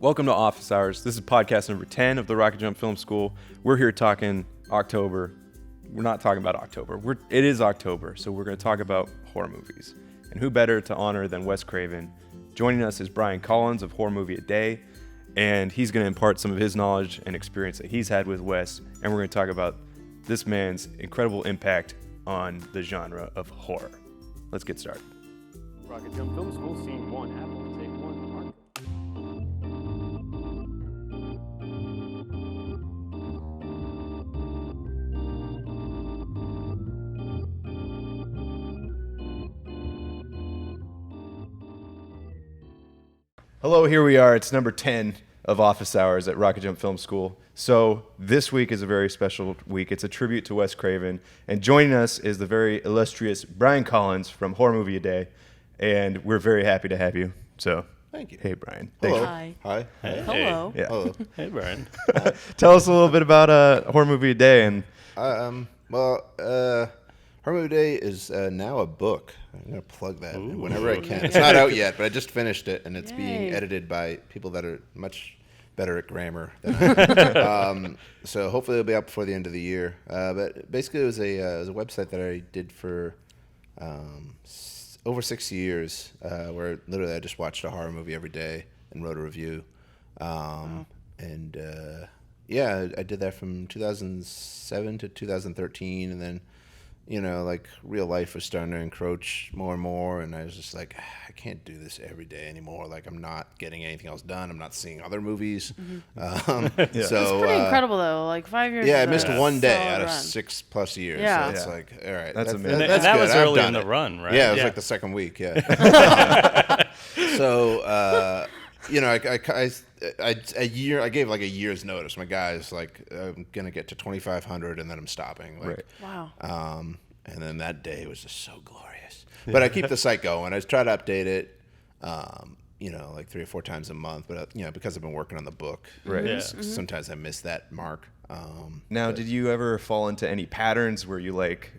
Welcome to Office Hours. This is podcast number 10 of the RocketJump Film School. We're here talking October. We're not talking about October. It is October, so we're going to talk about horror movies. And who better to honor than Wes Craven? Joining us is Brian Collins of Horror Movie A Day, and he's going to impart some of his knowledge and experience that he's had with Wes, and we're going to talk about this man's incredible impact on the genre of horror. Let's get started. RocketJump Film School, Scene 1, Apple, Take 1, Mark. Hello, here we are. It's number 10 of Office Hours at RocketJump Film School. So this week is a very special week. It's a tribute to Wes Craven. And joining us is the very illustrious Brian Collins from Horror Movie A Day. And we're very happy to have you. So, thank you. Hey, Brian. Hello. Hi. Hi. Hey. Hello. Yeah. Hello. Hey, Brian. Tell us a little bit about Horror Movie A Day. And Horror Movie Day is now a book. I'm going to plug that whenever I can. It's not out yet, but I just finished it, and it's being Yay. edited by people that are much better at grammar than I am. So hopefully it'll be out before the end of the year. But basically it was a website that I did for over 6 years, where literally I just watched a horror movie every day and wrote a review. Wow. And yeah, I did that from 2007 to 2013, and then like real life was starting to encroach more and more, and I was just like, I can't do this every day anymore. Like, I'm not getting anything else done. I'm not seeing other movies. So It's pretty incredible though. Like 5 years. yeah, I is a missed one day solid out of run. 6+ years. Yeah. So it's Yeah. like, all right, That's amazing. And that's that good. was I've early done in the it. run, right? Yeah, it was like the second week. Yeah. So I gave like a year's notice. My guy's like, I'm gonna get to 2,500 and then I'm stopping. Like, Right. Wow. and then that day was just so glorious. But I keep the site going. I try to update it, like 3 or 4 times a month. But because I've been working on the book, Right. Yeah. sometimes I miss that mark. Now, did you ever fall into any patterns where you like,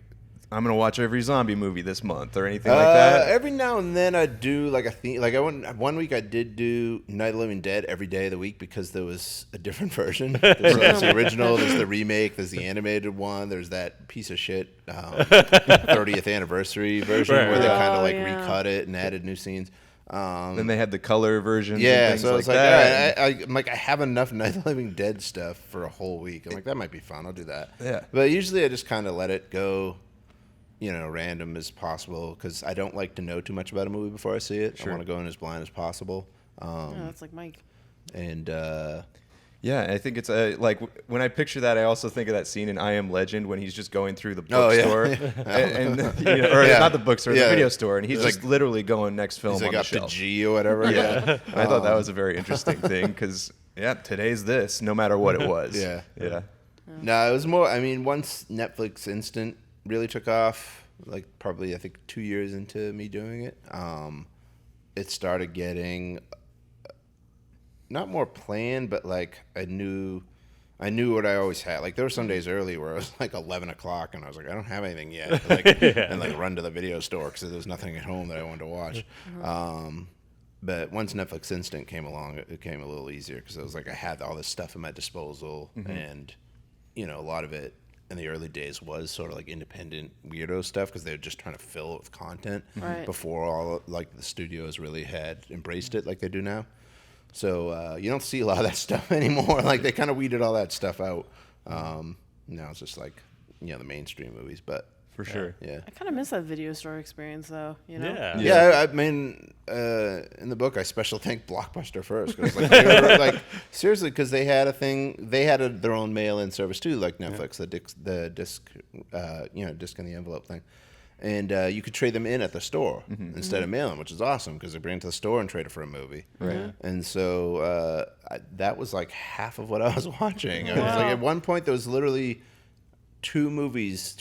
I'm going to watch every zombie movie this month or anything like that? Every now and then I do like a theme. Like one week I did do Night of the Living Dead every day of the week because there was a different version. There's the original, there's the remake, there's the animated one, there's that piece of shit 30th anniversary version Right, where they right. kind of Oh, like yeah. recut it and added new scenes. Then they had the color versions and Yeah, things so I like was like, that. all right, I'm like, I have enough Night of the Living Dead stuff for a whole week. I'm like, that might be fun. I'll do that. Yeah. But usually I just kind of let it go, random as possible because I don't like to know too much about a movie before I see it. Sure. I want to go in as blind as possible. Yeah, that's like Mike. And Yeah, I think it's like when I picture that, I also think of that scene in I Am Legend when he's just going through the Oh, yeah. bookstore, or Yeah. not the bookstore, the Yeah. video store, and he's He's just like- literally going next film he's on like the up to shelf. G or whatever. Yeah, and I thought that was a very interesting thing because today's this, no matter what it was. Yeah. yeah, No, it was more. I mean, once Netflix Instant really took off, like probably I think 2 years into me doing it, it started getting not more planned, but like I knew what I always had. Like there were some days early where it was like 11 o'clock and I was like, I don't have anything yet. And like run to the video store because there was nothing at home that I wanted to watch. But once Netflix Instant came along, it became a little easier because I was like, I had all this stuff at my disposal, and a lot of it in the early days was sort of like independent weirdo stuff because they were just trying to fill it with content Right. before all like the studios really had embraced it like they do now. So you don't see a lot of that stuff anymore. Like they kind of weeded all that stuff out. Now it's just like the mainstream movies, but for sure. yeah. I kind of miss that video store experience though. Yeah. Yeah, I mean, in the book, I special thank Blockbuster first. 'Cause, like, they were, like seriously, because they had a thing. They had their own mail-in service too, like Netflix, the disc, disc in the envelope thing, and you could trade them in at the store instead of mailing, which is awesome because they bring it to the store and trade it for a movie. Right. And so that was like half of what I was watching. I was Wow. like, at one point, there was literally 2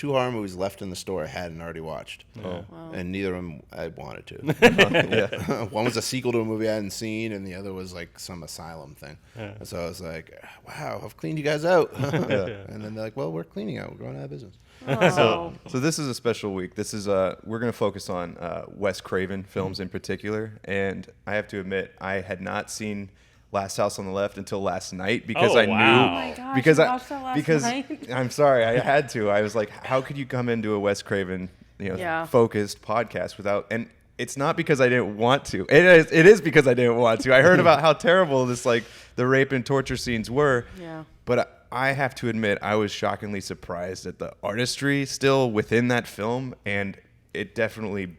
horror movies left in the store I hadn't already watched. Oh. And neither of them I wanted to. One was a sequel to a movie I hadn't seen, and the other was like some asylum thing. Yeah. So I was like, wow, I've cleaned you guys out. Yeah. And then they're like, well, we're cleaning out. We're going out of business. Oh. So this is a special week. This is we're going to focus on Wes Craven films in particular, and I have to admit I had not seen Last House on the Left until last night because Oh, I wow. knew Oh my gosh, because you I watched that last because night? I'm sorry, I had to. I was like, how could you come into a Wes Craven, Yeah. focused podcast without? And it's not because I didn't want to. It is because I didn't want to. I heard about how terrible this the rape and torture scenes were. Yeah. But I have to admit, I was shockingly surprised at the artistry still within that film, and it definitely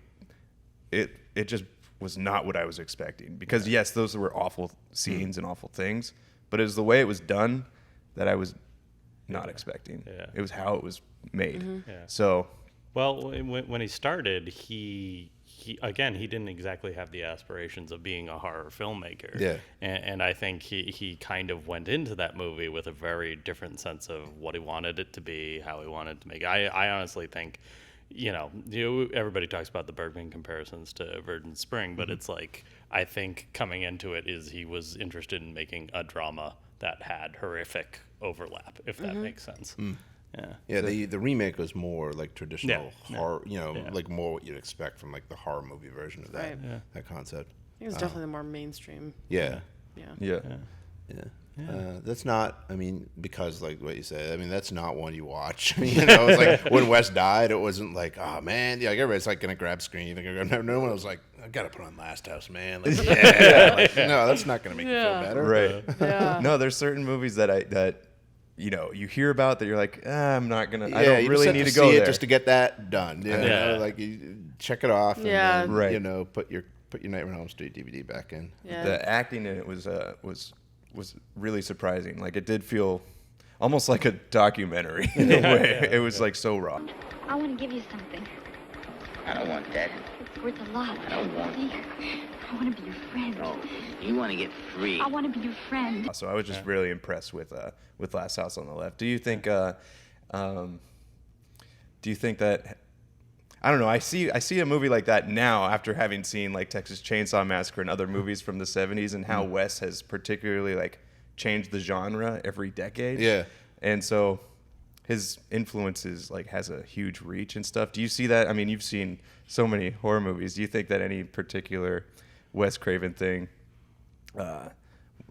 it just was not what I was expecting. Because yes, those were awful scenes and awful things, but it was the way it was done that I was not expecting. Yeah. It was how it was made. Yeah. So Well, when he started, he didn't exactly have the aspirations of being a horror filmmaker. Yeah. And I think he kind of went into that movie with a very different sense of what he wanted it to be, how he wanted to make it. I honestly think, everybody talks about the Bergman comparisons to Virgin Spring, but it's like, I think coming into it is he was interested in making a drama that had horrific overlap, if that makes sense. Yeah, the remake was more like traditional Yeah, horror, yeah. like more what you'd expect from like the horror movie version of that Right. Yeah. that concept. I think it's definitely the more mainstream. Yeah, Yeah. yeah. That's not. I mean, because like what you said. I mean, that's not one you watch. It's like when Wes died, it wasn't like, oh man, like everybody's like gonna grab Scream. No one was like, I gotta put on Last House, man. Like, no, that's not gonna make you feel better. right. Yeah. No, there's certain movies that you hear about that you're like, I'm not gonna. Yeah, I don't you really just need have to go see there. it just to get that done. Yeah. Like you check it off. And Yeah. then, Right. Put your Nightmare on Elm Street DVD back in. Yeah. The acting in it was really surprising. Like it did feel almost like a documentary in a way. It was like so raw. I want to give you something. I don't want that. It's worth a lot. I don't want See? I want to be your friend. No, you want to get free. I want to be your friend. So I was just really impressed with Last House on the Left. Do you think that? I don't know. I see a movie like that now after having seen like Texas Chainsaw Massacre and other movies from the 70s, and how Wes has particularly like changed the genre every decade. Yeah. And so his influences like has a huge reach and stuff. Do you see that? I mean, you've seen so many horror movies. Do you think that any particular Wes Craven thing?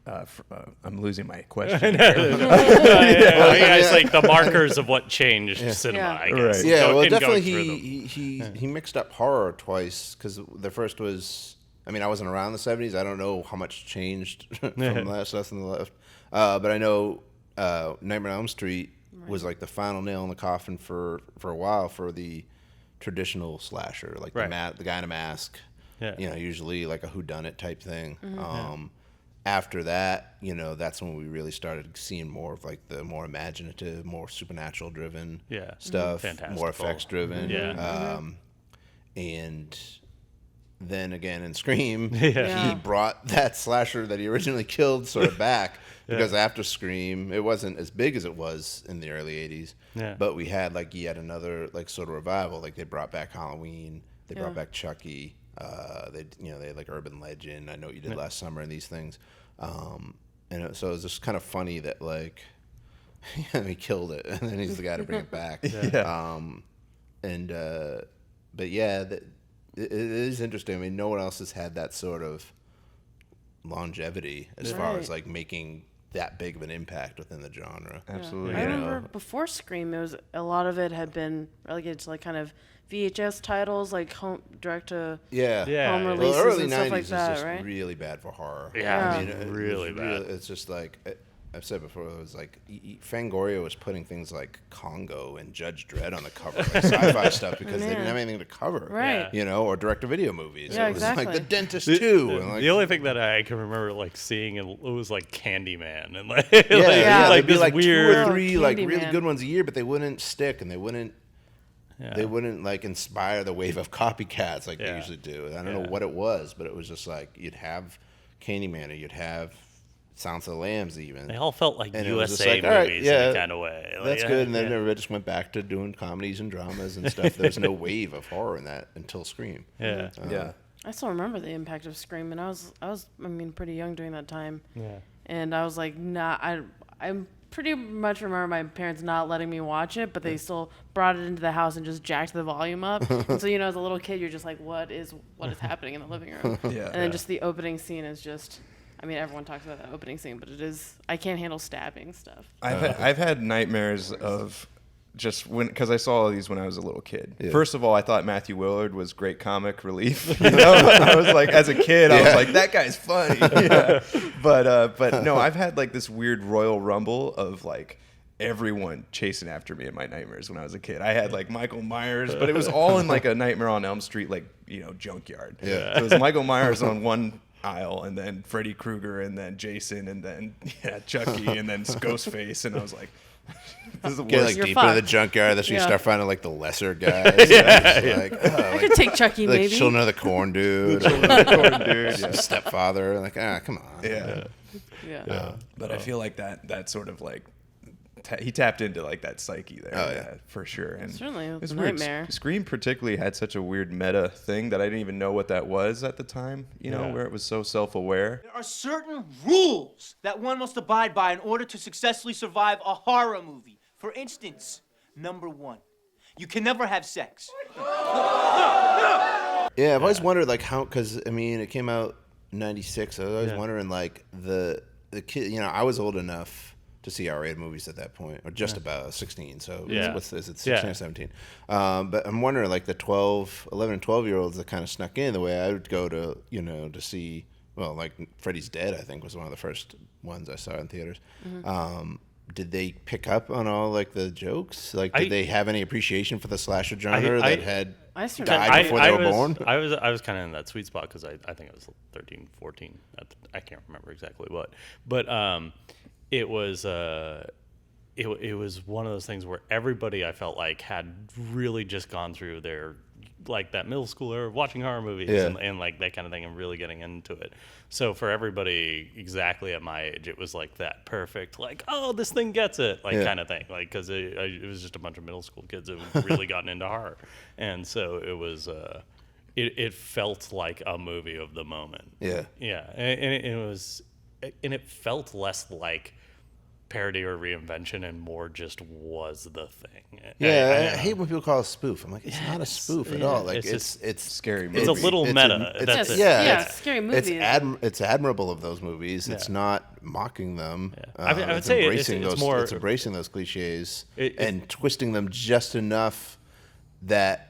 I'm losing my question. It's like the markers of what changed cinema, Yeah. I guess. Right. Yeah, Go- well, in going definitely through them. he mixed up horror twice because the first was. I mean, I wasn't around the 70s. I don't know how much changed from Last House on the Left, but I know Nightmare on Elm Street was like the final nail in the coffin for a while for the traditional slasher, like Right. the guy in a mask. Yeah. Usually like a whodunit type thing. After that, that's when we really started seeing more of like the more imaginative, more supernatural driven stuff, Fantastical. more effects driven. Yeah. And then again in Scream, Yeah. he brought that slasher that he originally killed sort of back because after Scream, it wasn't as big as it was in the early 80s. Yeah. But we had like yet another like sort of revival. Like they brought back Halloween, they brought back Chucky. They had like Urban Legend. I Know What You Did Last Summer and these things. So it was just kind of funny that like he killed it and then he's the guy to bring it back. But yeah, it is interesting. I mean, no one else has had that sort of longevity as far as like making that big of an impact within the genre. Absolutely. I remember before Scream, a lot of it had been relegated to like kind of VHS titles, like home direct to Yeah. home Yeah. releases Well, early and 90s stuff like is that, just right? really bad for horror. Yeah. I mean, it Really was bad. It's just like I've said before. It was like Fangoria was putting things like Congo and Judge Dredd on the cover, like sci-fi stuff, because they didn't have anything to cover, Right. Or direct-to-video movies. Yeah, it was like exactly. The Dentist 2. And like, The only thing that I can remember like seeing it was like Candyman and like yeah, Yeah. there'd be this like weird 2 or 3 like really Candyman. good ones a year, but they wouldn't stick and they wouldn't like inspire the wave of copycats like they Yeah. usually do. I don't know what it was, but it was just like you'd have Candyman or you'd have Silence of the Lambs even. They all felt like And it was just USA like, all right, movies yeah, in a kind of way. Like, That's good, and then yeah. everybody just went back to doing comedies and dramas and stuff. There's no wave of horror in that until Scream. Yeah. Yeah. I still remember the impact of Scream, and I was pretty young during that time. Yeah. And I was like, nah, I pretty much remember my parents not letting me watch it, but they still brought it into the house and just jacked the volume up. And so, as a little kid, you're just like, what is happening in the living room? Yeah. And then just the opening scene is just, I mean, everyone talks about that opening scene, but I can't handle stabbing stuff. I've had nightmares of just because I saw all these when I was a little kid. Yeah. First of all, I thought Matthew Willard was great comic relief. You know, I was like, as a kid, I was like, that guy's funny. Yeah. But no, I've had like this weird Royal Rumble of like everyone chasing after me in my nightmares when I was a kid. I had like Michael Myers, but it was all in like a Nightmare on Elm Street, like, junkyard. Yeah. So it was Michael Myers on one aisle, and then Freddy Krueger, and then Jason, and then Chucky, and then Ghostface, and I was like, this is the Get worst. like You're deeper into the fucked. junkyard. That's when you Yeah. start finding like the lesser guys. Like, I could take Chucky, like maybe. Children of the Corn dude, Dude, yeah. Stepfather. Like, come on. Yeah. Yeah. But I feel like that sort of like he tapped into like that psyche there. Oh, yeah. For sure. And Certainly, it was a weird. nightmare. Scream particularly had such a weird meta thing that I didn't even know what that was at the time. Where it was so self-aware. There are certain rules that one must abide by in order to successfully survive a horror movie. For instance, number 1, you can never have sex. Yeah, I've always wondered like how, because I mean it came out in '96. I was always wondering like the kid. I was old enough to see R-rated movies at that point, or just about 16. So is it 16 or 17? But I'm wondering like the 11 and 12-year-olds that kind of snuck in the way I would go to to see. Well, like Freddy's Dead, I think was one of the first ones I saw in theaters. Did they pick up on all like the jokes? Like, did they have any appreciation for the slasher genre that had died before they were born? I was kind of in that sweet spot because I think I was 13, 14. I can't remember exactly what, but it was it was one of those things where everybody I felt like had really just gone through their like that middle schooler watching horror movies and like that kind of thing and really getting into it. So for everybody exactly at my age, it was like that perfect, like, oh, this thing gets it, like kind of thing. Like, because it was just a bunch of middle school kids that had really gotten into horror. And so it was, it felt like a movie of the moment. Yeah. Yeah. And it was, and it felt less like parody or reinvention and more just was the thing. I hate when people call it a spoof. I'm like, it's not a spoof at all. Like it's it's Scary movie. It's a little meta. That's it. It's scary movie. It's admirable of those movies. It's not mocking them. I would it's say embracing it's those, more it's embracing those cliches It- and twisting them just enough that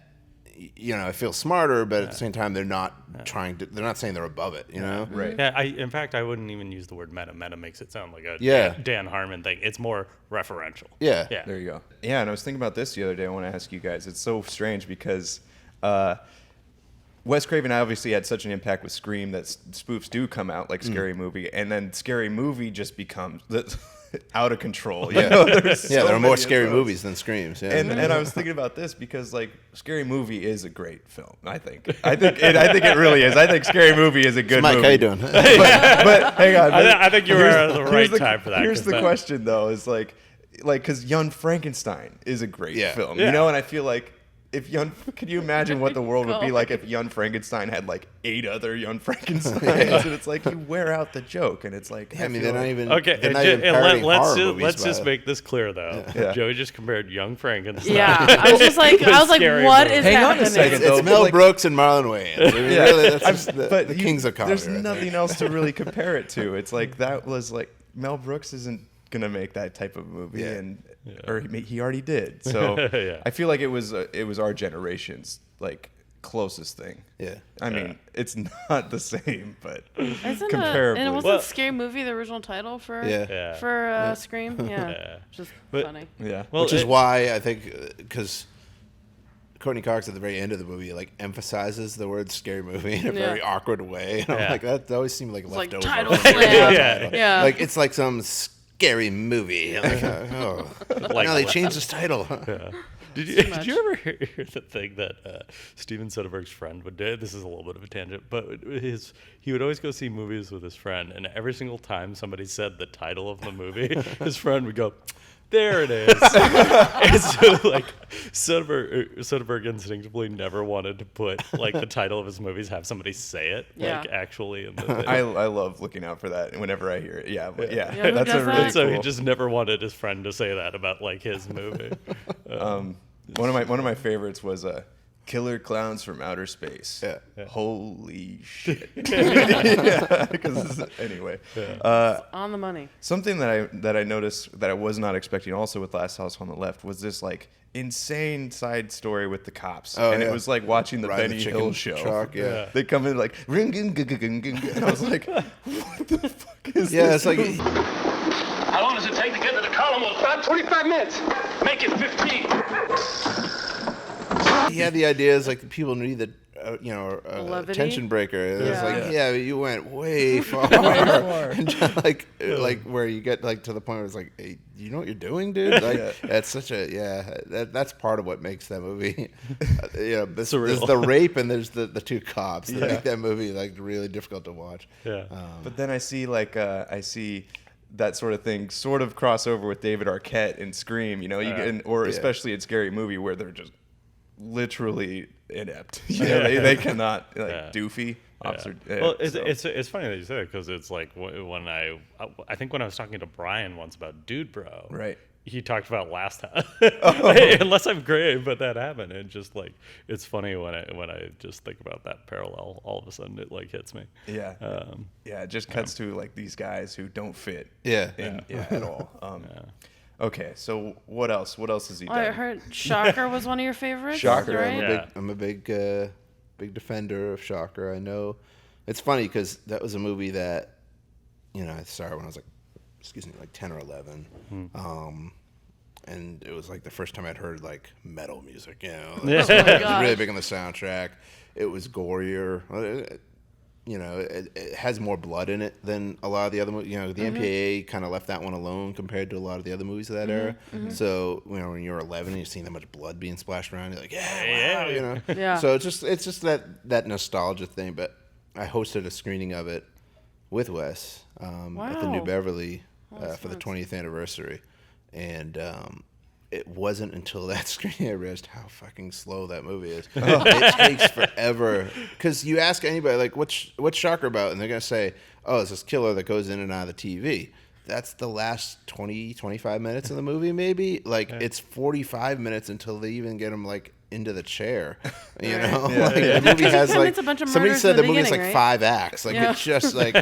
it feels smarter, but at the same time they're not they're not saying they're above it. Right. Yeah, in fact, I wouldn't even use the word meta. Meta makes it sound like a Dan Harmon thing. It's more referential. Yeah. There you go. Yeah, and I was thinking about this the other day. I want to ask you guys. It's so strange because Wes Craven obviously had such an impact with Scream that spoofs do come out like Scary Movie, and then Scary Movie just becomes out of control. You know? There's so there are many more of scary those. movies than Screams. Yeah. And I was thinking about this because like Scary Movie is a great film. I think it really is. I think Scary Movie is a good Mike, movie. how you doing? But hang on. I think you were at the right here's time for that. Here's 'cause the that- question though: is like because Young Frankenstein is a great film, Yeah. And I feel like could you imagine what the world would be like if Young Frankenstein had like 8 other Young Frankensteins? And it's like you wear out the joke, and it's like I mean, they're not even. Okay, they're not even parodying horror movies let's by just it. make this clear though. Yeah. Joey just compared Young Frankenstein. Yeah, I was just like, Scary what movie. is Hang on a happening? second, though. It's Mel like- Brooks and Marlon Wayans. I mean, really, that's just but the kings of comedy. There's right there. nothing else to really compare it to. It's like that was like Mel Brooks isn't gonna make that type of movie, or he already did. So Yeah. I feel like it was our generation's like closest thing. Yeah. I mean, it's not the same, but Isn't comparably. and wasn't Well- Scary Movie the original title for Yeah. Scream? Yeah, Yeah. just But- funny. Yeah. Well, Which is why I think because Courtney Cox at the very end of the movie like emphasizes the word "scary movie" in a very awkward way. And I'm Yeah. like, that always seemed like It's like leftover. title slam. Yeah. Like it's like some scary movie. Like, oh. Like- now they changed this title. Did you ever hear the thing that Steven Soderbergh's friend would do? This is a little bit of a tangent, but he would always go see movies with his friend, and every single time somebody said the title of the movie, his friend would go, "There it is." And so, like, Soderbergh instinctively never wanted to put like the title of his movies, have somebody say it, like actually in the thing. I love looking out for that whenever I hear it. Yeah, but Yeah, who that's does a that? really And so cool. he just never wanted his friend to say that about like his movie. One of my favorites was Killer Clowns from Outer Space. Yeah. Holy shit. Yeah, anyway. On the money. Something that I noticed that I was not expecting also with Last House on the Left was this like insane side story with the cops. Oh, and yeah. it was like watching the Riding Benny the chicken Hill show. truck, yeah. They come in like ring ging, ging, ging, ging, and I was like, what the fuck is Yeah, this? it's like How long does it take to get to the column? About 25 minutes. Make it 15. he had the ideas like the people need the Levity? tension breaker. It was Yeah. like you went way far, and just, like where you get like to the point where it's like, hey, you know what you're doing, dude? Like that's such a that's part of what makes that movie. There's the rape and there's the two cops that make that movie like really difficult to watch. Yeah. But then I see that sort of thing sort of cross over with David Arquette in Scream, especially in Scary Movie where they're just literally inept. They cannot doofy. Officer, well, it's funny that you say that because it's like when I think when I was talking to Brian once about Dude Bro, right? He talked about Last House. Unless I'm great, but that happened. And just like it's funny when I just think about that parallel, all of a sudden it like hits me. Yeah. It just cuts to like these guys who don't fit. At all. Okay, so what else? What else has he done? I heard Shocker was one of your favorites. Shocker, right? I'm a big defender of Shocker. I know it's funny because that was a movie that I saw when I was like 10 or 11. And it was like the first time I'd heard like metal music. Oh It was really big on the soundtrack. It was gorier. It has more blood in it than a lot of the other movies. The MPAA kind of left that one alone compared to a lot of the other movies of that era. So when you're 11 and you're seeing that much blood being splashed around, you're like, Yeah. So it's just that nostalgia thing. But I hosted a screening of it with Wes at the New Beverly for the 20th anniversary, and it wasn't until that screening I realized how fucking slow that movie is. It takes forever. Because you ask anybody, like, what's Shocker about? And they're going to say, oh, it's this killer that goes in and out of the TV. That's the last 20, 25 minutes of the movie, maybe. Like, it's 45 minutes until they even get him, like, into the chair. The movie has, like, a bunch of somebody murders said in the the movie has, like, beginning, 5 acts. Like, it's just like,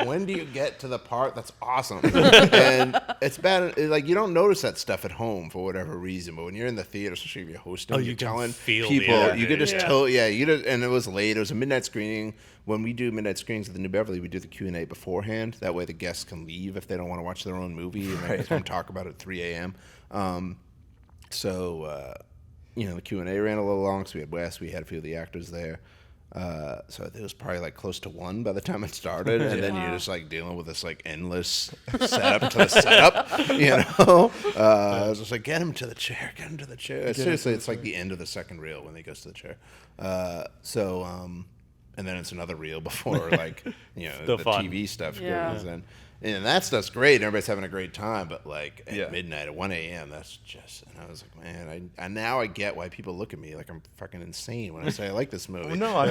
when do you get to the part that's awesome? And it's bad. Like, you don't notice that stuff at home for whatever reason, but when you're in the theater, especially if you're hosting, you're telling people, you could just tell, and it was late. It was a midnight screening. When we do midnight screenings at the New Beverly, we do the Q&A beforehand. That way the guests can leave if they don't want to watch their own movie and they come talk about it at 3 a.m. The Q&A ran a little long, so we had Wes, we had a few of the actors there. So it was probably like close to 1 by the time it started, and then you're just like dealing with this like endless setup to the setup, I was just like, get him to the chair. Seriously, it's like the end of the second reel when he goes to the chair. And then it's another reel before like the TV stuff goes in. And that stuff's great. And everybody's having a great time. But like at midnight, at 1 a.m., that's just. And I was like, man, now I get why people look at me like I'm fucking insane when I say I like this movie. No, I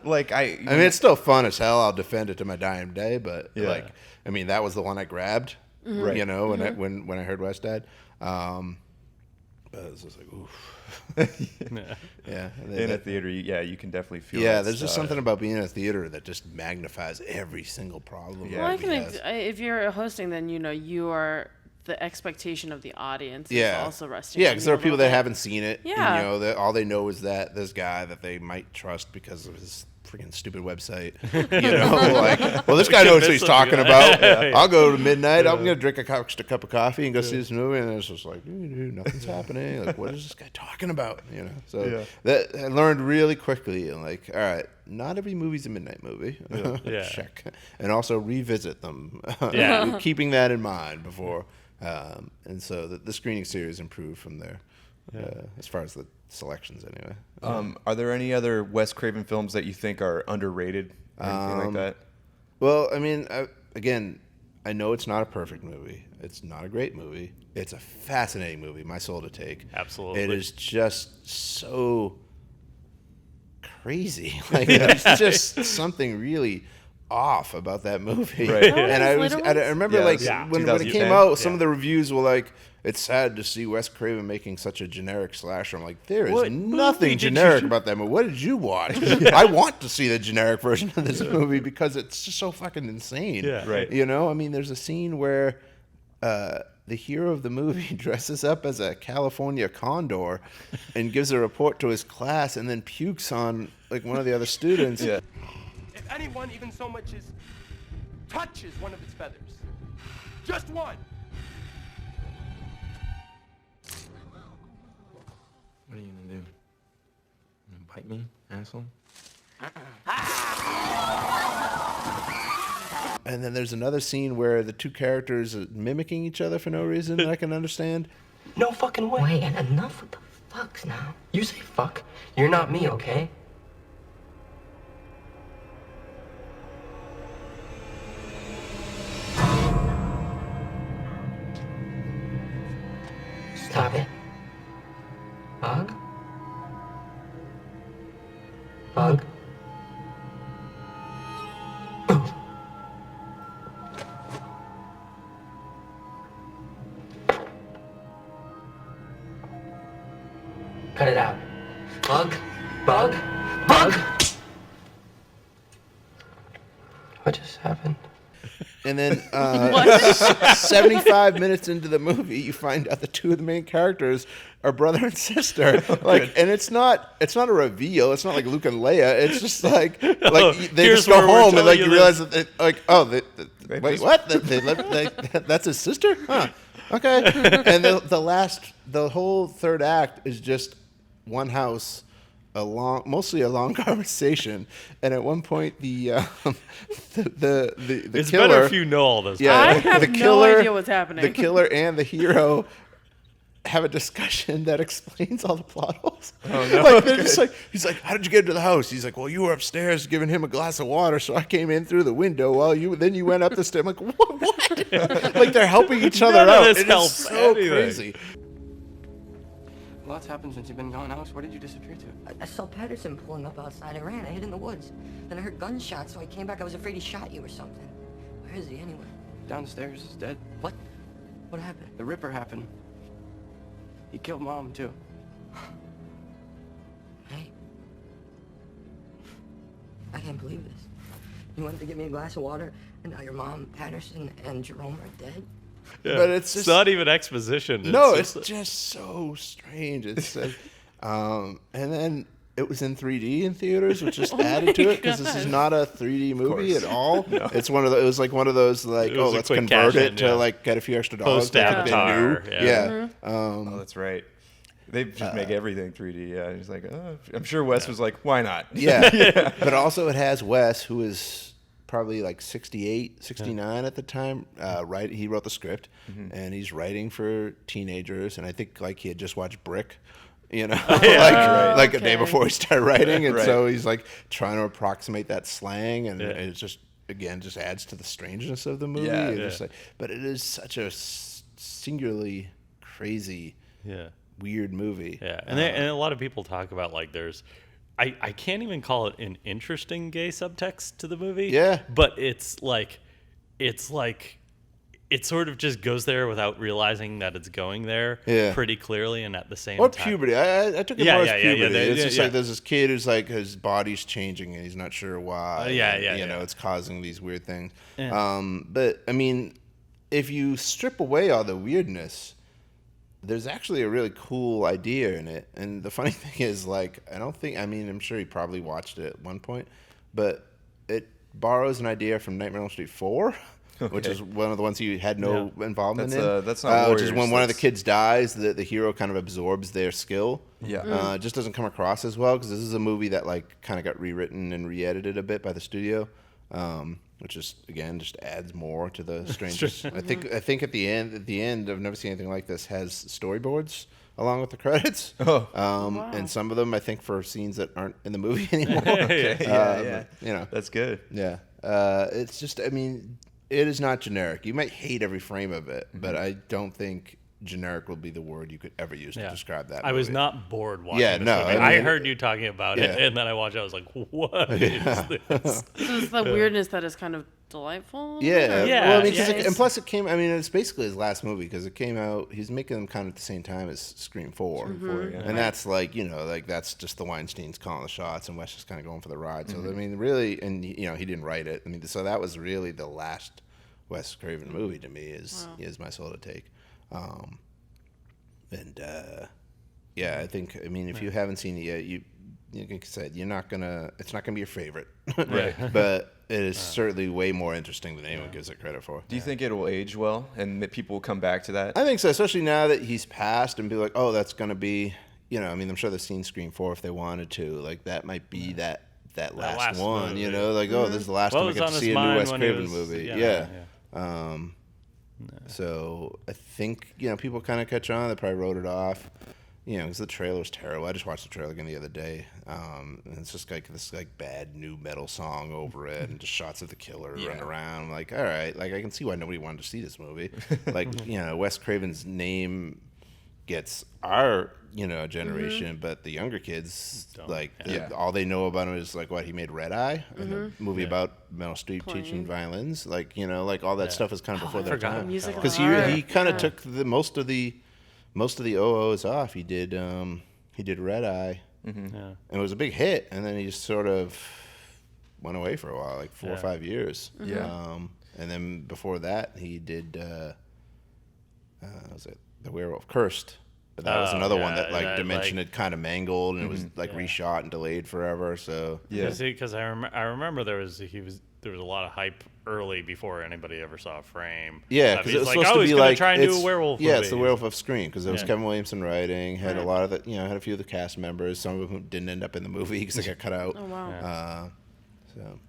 mean, it's still fun as hell. I'll defend it to my dying day. But that was the one I grabbed. Right. When I heard Wes died. But it was just like, oof. In a theater, you can definitely feel. Yeah, there's just something about being in a theater that just magnifies every single problem. Well, if you're hosting, then you are the expectation of the audience. Is also resting. Yeah, because there are people that haven't seen it. Yeah, and, all they know is that this guy that they might trust because of his freaking stupid website. This guy knows what he's talking about. I'll go to midnight. I'm gonna drink a cup of coffee and go see this movie, and it's just like, dude, nothing's happening. Like, what is this guy talking about? So that I learned really quickly. And like, all right, not every movie's a midnight movie. Check, and also revisit them. Keeping that in mind before. And so the screening series improved from there. As far as the selections, anyway. Are there any other Wes Craven films that you think are underrated or anything like that? Well, I mean, I know it's not a perfect movie. It's not a great movie. It's a fascinating movie, my soul to take. Absolutely. It is just so crazy. Like, there's just something really off about that movie. Right. And I remember when it came out, some of the reviews were like, it's sad to see Wes Craven making such a generic slasher. I'm like, there is What nothing movie did generic you- about that movie. What did you watch? I want to see the generic version of this movie because it's just so fucking insane. Yeah. Right. You know, I mean, there's a scene where the hero of the movie dresses up as a California condor and gives a report to his class and then pukes on like one of the other students. Yeah. If anyone even so much as touches one of its feathers, just one. What are you gonna do? You gonna bite me, asshole? And then there's another scene where the two characters are mimicking each other for no reason that I can understand. No fucking way. Wait, and enough with the fucks now. You say fuck, you're not me, okay? Stop it. Bug? Bug? Cut it out. Bug? Bug? Bug? What just happened? And then 75 minutes into the movie, you find out the two of the main characters are brother and sister. Like, and it's not a reveal. It's not like Luke and Leia. It's just like they here's just go where we're home and like telling you you realize that wait, just- what? That's his sister? Huh? Okay. And the whole third act is just one house. Mostly a long conversation, and at one point the It's killer, better if you know all this. yeah, I have the no killer, idea what's happening. The killer and the hero have a discussion that explains all the plot holes. Oh no! Like they're just like, he's like, "How did you get into the house?" He's like, "Well, you were upstairs giving him a glass of water, so I came in through the window while you went up the stairs." I'm like, what? Like they're helping each other None of out. this It is helps so anything. crazy. Lots happened since you've been gone, Alex. Where did you disappear to? I saw Patterson pulling up outside. I ran. I hid in the woods. Then I heard gunshots, so I came back. I was afraid he shot you or something. Where is he anyway? Downstairs. He's dead. What? What happened? The Ripper happened. He killed Mom, too. Hey. I can't believe this. You went to get me a glass of water, and now your mom, Patterson, and Jerome are dead? Yeah. But it's just not even exposition. It's just so strange. It's and then it was in 3D in theaters, which just added to it because this is not a 3D movie at all. No. It's one of the, it was like one of those like, It was a let's quick convert cash it in, to yeah. like get a few extra dollars. Post-Avatar, Yeah. Oh, that's right. They just make everything 3D. Yeah, he's like, I'm sure Wes was like, why not? Yeah. But also it has Wes, who is probably like 68, 69 at the time. He wrote the script, and he's writing for teenagers. And I think like he had just watched Brick, you know, like a day before he started writing, and so he's like trying to approximate that slang, and it just adds to the strangeness of the movie. But it is such a singularly crazy, weird movie. Yeah, and a lot of people talk about like there's. I can't even call it an interesting gay subtext to the movie. Yeah. But it's like it sort of just goes there without realizing that it's going there pretty clearly and at the same time. Puberty. I took it more as puberty. It's just like there's this kid who's like his body's changing and he's not sure why. You know, it's causing these weird things. Yeah. But I mean, if you strip away all the weirdness, there's actually a really cool idea in it. And the funny thing is, like, I'm sure he probably watched it at one point, but it borrows an idea from Nightmare on Elm Street 4, which is one of the ones he had no involvement in. That's not which is when one of the kids dies, the hero kind of absorbs their skill. Yeah. It just doesn't come across as well because this is a movie that, like, kind of got rewritten and re-edited a bit by the studio. Which is again just adds more to the strangeness. I think at the end, I've never seen anything like this. Has storyboards along with the credits. And some of them I think for scenes that aren't in the movie anymore. But, you know, that's good. Yeah, it's just it is not generic. You might hate every frame of it, but I don't think generic will be the word you could ever use to describe that movie. I was not bored watching this movie. I heard you talking about it, and then I watched it. I was like, what is this? So it's the weirdness that is kind of delightful. Yeah. Yeah, Well, I mean, yeah, and plus it came. I mean, it's basically his last movie because it came out. He's making them kind of at the same time as Scream 4. And that's like that's just the Weinsteins calling the shots, and Wes just kind of going for the ride. So I mean, really, and he didn't write it. I mean, so that was really the last Wes Craven movie to me. Is My Soul to Take. Yeah, I think. I mean, if you haven't seen it yet, like I said, it's not gonna be your favorite, Right. But it is certainly way more interesting than anyone gives it credit for. Do you think it'll age well and that people will come back to that? I think so, especially now that he's passed and be like, oh, that's gonna be, I mean, I'm sure they've seen Scream 4 if they wanted to. Like that might be that last one, movie. Like, oh, this is the last time I get to see a new Wes Craven movie. Yeah. So I think people kind of catch on. They probably wrote it off. Because the trailer's terrible. I just watched the trailer again the other day. And it's just like this bad new metal song over it, and just shots of the killer running around. I'm like, all right, like I can see why nobody wanted to see this movie. Like, Wes Craven's name gets our generation, but the younger kids all they know about him is like what he made Red Eye, a movie about Meryl Streep teaching violins. Like all that stuff is kind of before their time. Because he kind of took most of the OOs off. He did Red Eye, and it was a big hit. And then he just sort of went away for a while, like 4 or 5 years. And then before that, he did was it The Werewolf Cursed? But that was another one that Dimension had kind of mangled, and it was reshot and delayed forever. So because I remember there was a lot of hype early before anybody ever saw Frame. Yeah, because it was supposed to be like try and do a werewolf. Yeah, it's the Werewolf of Scream because it was Kevin Williamson writing. Had a lot of the had a few of the cast members. Some of them didn't end up in the movie because they got cut out. Oh wow. So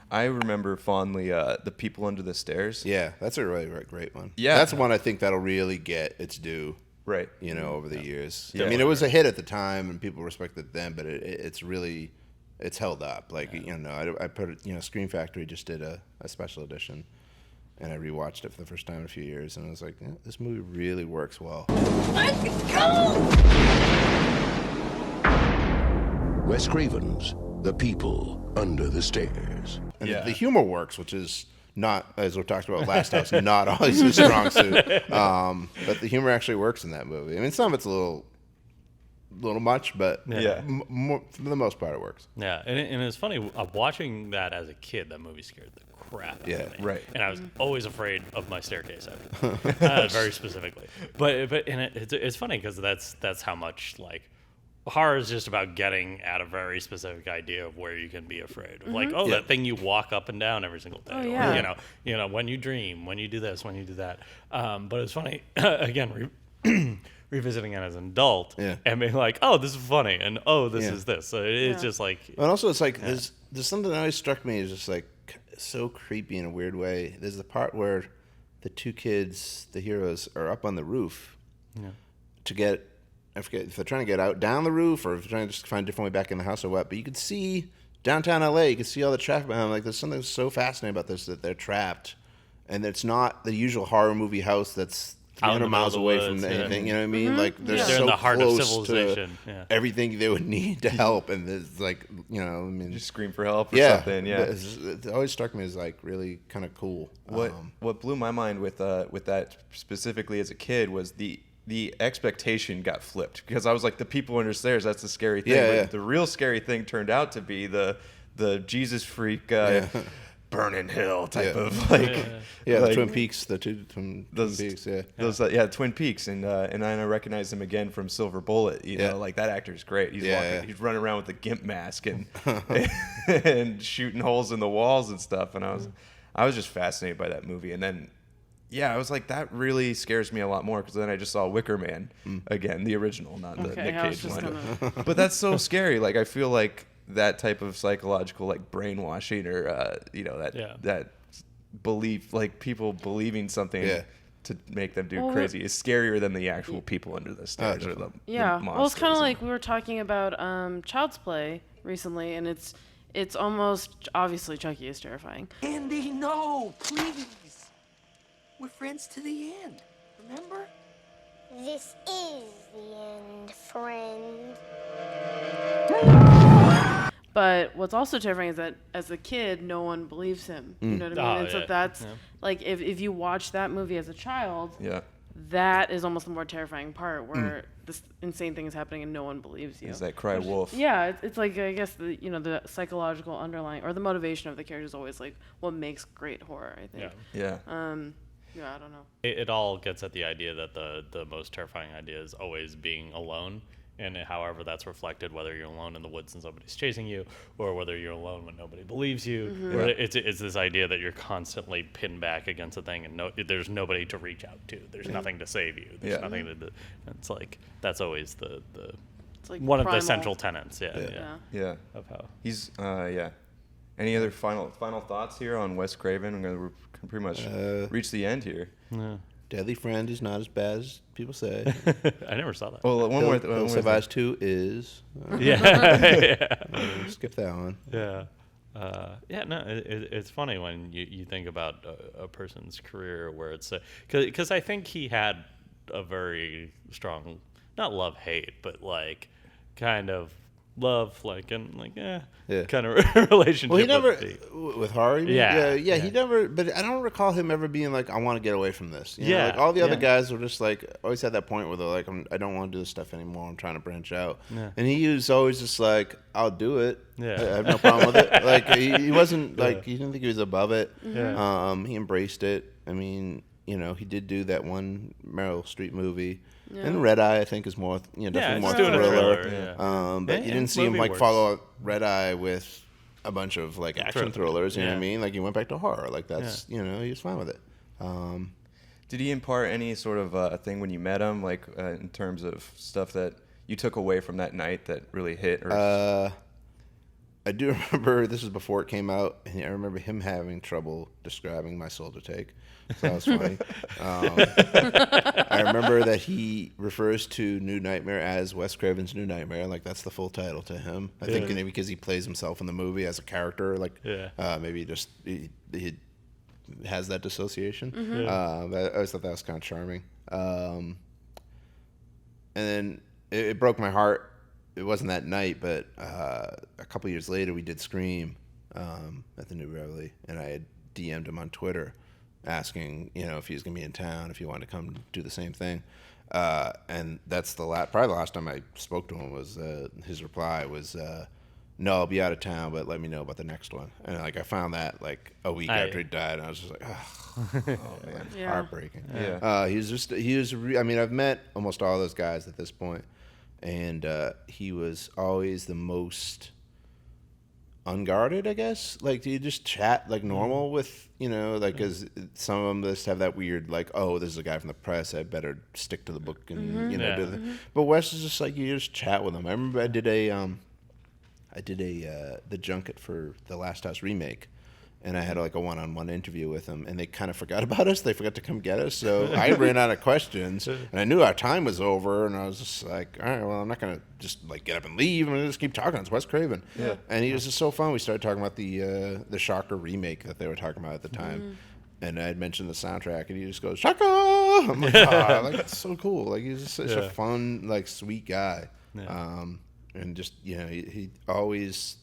I remember fondly The People Under the Stairs. Yeah, that's a really great one. Yeah, that's one I think that'll really get its due. Right. Over the years. Yeah. I mean, it was a hit at the time and people respected it then, but it's really held up. Like I put it. Scream Factory just did a special edition, and I rewatched it for the first time in a few years, and I was like, this movie really works well. Let's go! Wes Craven's The People Under the Stairs. And the humor works, which is not, as we talked about last house, not always a strong suit. But the humor actually works in that movie. I mean, some of it's a little much, but for the most part, it works. Yeah, and it's funny, watching that as a kid, that movie scared the crap out of me. Right. And I was always afraid of my staircase, very specifically. But it's funny because that's how much horror is just about getting at a very specific idea of where you can be afraid. Like, that thing you walk up and down every single day. Oh, yeah. Or, when you dream, when you do this, when you do that. But it's funny, again, revisiting it as an adult and being like, oh, this is funny, and oh, this is this. So it's just like... And also, it's like, there's something that always struck me as just like so creepy in a weird way. There's the part where the two kids, the heroes, are up on the roof to get... I forget if they're trying to get out down the roof or if they're trying to just find a different way back in the house or what. But you could see downtown LA, you could see all the traffic behind them. Like, there's something so fascinating about this, that they're trapped. And it's not the usual horror movie house that's 300 miles away from anything. You know what I mean? Like, they're so in the heart close of civilization. to everything they would need to help. And there's like, I mean, just scream for help or something. Yeah, it always struck me as like really kind of cool. What blew my mind with that specifically as a kid was the expectation got flipped, because I was like, the people under stairs, that's the scary thing. Yeah, The real scary thing turned out to be the Jesus freak burning hill type of the Twin Peaks, the two Twin Peaks, those Twin Peaks, and I recognized him again from Silver Bullet. Like, that actor's great. He's he's running around with a gimp mask and and shooting holes in the walls and stuff, and I was just fascinated by that movie. And then I was like, that really scares me a lot more, because then I just saw Wicker Man again, the original, not the Nick Cage one. But that's so scary. Like, I feel like that type of psychological, like, brainwashing or that belief, like people believing something to make them do crazy, is scarier than the actual people under the stairs or the well, it's kind of like we were talking about Child's Play recently, and it's almost obviously Chucky is terrifying. Andy, no, please. We're friends to the end, remember? This is the end, friend. But what's also terrifying is that as a kid, no one believes him. You know what I mean? Oh, And so yeah. that's like if you watch that movie as a child, that is almost the more terrifying part where this insane thing is happening and no one believes you. Is that cry wolf? Yeah, it's like I guess the psychological underlying or the motivation of the character is always like what makes great horror. I think. Yeah. Yeah, I don't know. It all gets at the idea that the most terrifying idea is always being alone. And however that's reflected, whether you're alone in the woods and somebody's chasing you, or whether you're alone when nobody believes you, or it's this idea that you're constantly pinned back against a thing and there's nobody to reach out to. There's nothing to save you. There's nothing to do. It's like that's always it's like one of the primal. central tenets. Yeah. Of how He's Any other final thoughts here on Wes Craven? We're pretty much reach the end here. Yeah. Deadly Friend is not as bad as people say. I never saw that. Well, one more. Hill Survives 2 is. Skip that one. Yeah. No, it's funny when you think about a person's career where it's because I think he had a very strong, not love-hate, but like kind of love, kind of relationship. Well, he never with with horror. Yeah. He never. But I don't recall him ever being like, I want to get away from this. You know, Yeah, like all the other yeah. guys were just like always had that point where they're like, I don't want to do this stuff anymore. I'm trying to branch out. Yeah. And he was always just like, I'll do it. Yeah. I have no problem with it. Like he wasn't like he didn't think he was above it. Yeah. He embraced it. I mean, he did do that one Meryl Streep movie. Yeah. And Red Eye, I think, is more, definitely more it's doing a thriller. thriller, But you didn't see him movie like works. follow up Red Eye with a bunch of like action thrillers. You know what I Yeah. mean? Like he went back to horror. Like that's he was fine with it. Did he impart any sort of thing when you met him, like in terms of stuff that you took away from that night that really hit? Or I do remember this was before it came out, and I remember him having trouble describing My Soul to Take. So that was funny. I remember that he refers to New Nightmare as Wes Craven's New Nightmare. Like that's the full title to him. I think maybe because he plays himself in the movie as a character. Like maybe just he has that dissociation. I always thought that was kind of charming. And then it broke my heart. It wasn't that night, but a couple years later, we did Scream at the New Beverly, and I had DM'd him on Twitter asking, if he was going to be in town, if he wanted to come do the same thing. And that's probably the last time I spoke to him was his reply was, no, I'll be out of town, but let me know about the next one. And I found that like a week after he died, and I was just like, oh man, heartbreaking. Yeah. I've met almost all those guys at this point. And he was always the most unguarded, I guess. Like, do you just chat like normal with, because some of them just have that weird, like, oh, this is a guy from the press, I better stick to the book and, do the. But Wes is just like, you just chat with him. I remember I did the junket for the Last House remake. And I had like a one-on-one interview with them, and they kind of forgot about us. They forgot to come get us. So I ran out of questions, and I knew our time was over. And I was just like, all right, well, I'm not gonna just like get up and leave. I'm gonna just keep talking. It's Wes Craven. Yeah. And he was just so fun. We started talking about the Shocker remake that they were talking about at the time. And I had mentioned the soundtrack, and he just goes, Shocker! I'm like, like that's so cool. Like he's just such a fun, like sweet guy. Yeah. And just he always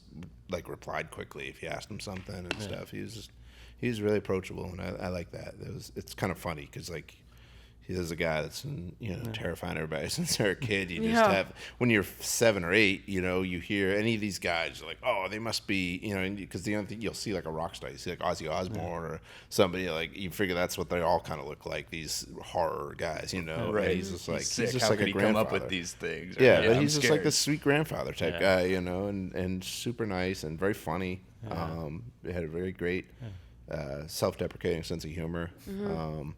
like replied quickly if you asked him something and stuff. He was really approachable, and I like that. It's kind of funny because like he's a guy that's terrifying everybody since they're a kid. You just have when you're 7 or 8, you hear any of these guys you're like, oh, they must be, because the only thing you'll see like a rock star, you see like Ozzy Osbourne or somebody like you figure that's what they all kind of look like, these horror guys, Right. And he's just like Sick. he's just How like could a he come grandfather. up with these things? Or, But I'm he's just like scared. this sweet grandfather type guy, and super nice and very funny. He had a very great self-deprecating sense of humor.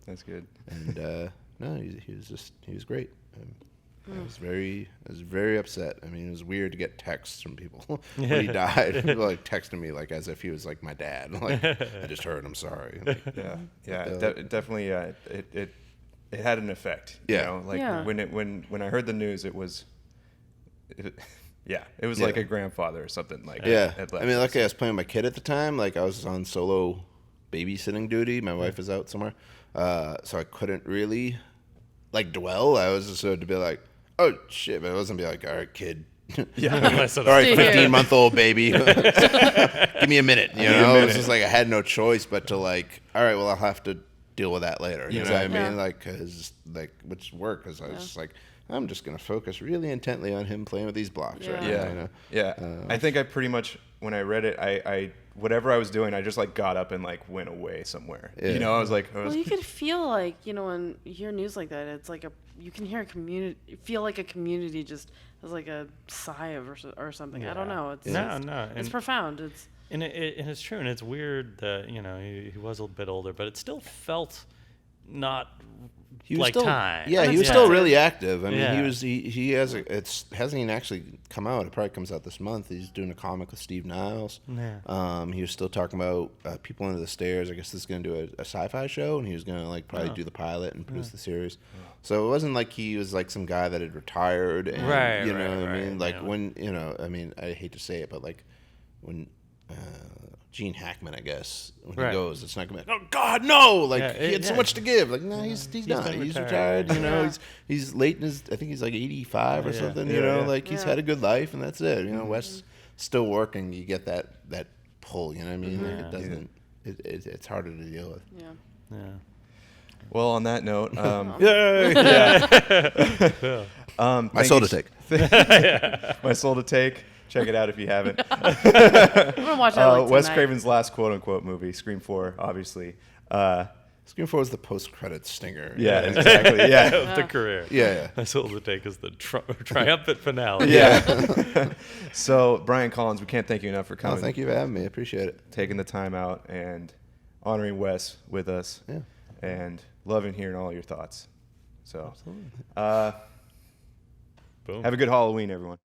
That's good. And no, he was great. I was very upset. I mean, it was weird to get texts from people when he died. People like texting me like as if he was like my dad. Like I just heard, I'm sorry. Like, Definitely. It had an effect. When I heard the news, it was like a grandfather or something like. I mean, luckily I was playing with my kid at the time. Like I was on solo babysitting duty. My wife was out somewhere, so I couldn't really like dwell. I was just sort of to be like, oh shit, but I wasn't be like, all right, kid, All right, 15-month-old baby, give me a minute. You know, it's just like I had no choice but to like, all right, well, I'll have to deal with that later. You know what I mean? Like, cause like, which worked, cause I was just like, I'm just gonna focus really intently on him playing with these blocks right now. You know? I think I pretty much, when I read it, I whatever I was doing, I just like got up and like went away somewhere. You know, I was like, well, you could feel like, you know, when you hear news like that, it's like you can hear a community, feel like a community just has like a sigh of or something. I don't know. It's it's profound. And it's true, and it's weird that, you know, he was a bit older, but it still felt not he was like still, time. Yeah, he was still really active. I mean, he hasn't even actually come out. It probably comes out this month. He's doing a comic with Steve Niles. Yeah. He was still talking about People Under the Stairs. I guess this is going to do a sci-fi show, and he was going to like probably do the pilot and produce the series. So it wasn't like he was like some guy that had retired. And, you know what I mean? Like when, you know, I mean, I hate to say it, but like when Gene Hackman, I guess, when he goes, it's not going to be like, oh, God, no! Like, he had so much to give. Like, no, he's done. He's retired, you know. He's late in his, I think he's like 85 or something, you know. Like, he's had a good life, and that's it. You know, Wes still working, you get that pull, you know what I mean? Like, it doesn't, it's harder to deal with. Yeah. Well, on that note, My Soul to Take. My Soul to Take. Check it out if you haven't. I'm gonna watch that like Wes tonight. Craven's last quote-unquote movie, Scream 4, obviously. Scream 4 was the post-credits stinger. Yeah, exactly. Yeah, of the career. Yeah. My Soul to Take is the triumphant finale. Yeah. So, Brian Collins, we can't thank you enough for coming. Oh, thank you for having me. I appreciate it. Taking the time out and honoring Wes with us. Yeah. And loving hearing all your thoughts. So, Absolutely. Boom. Have a good Halloween, everyone.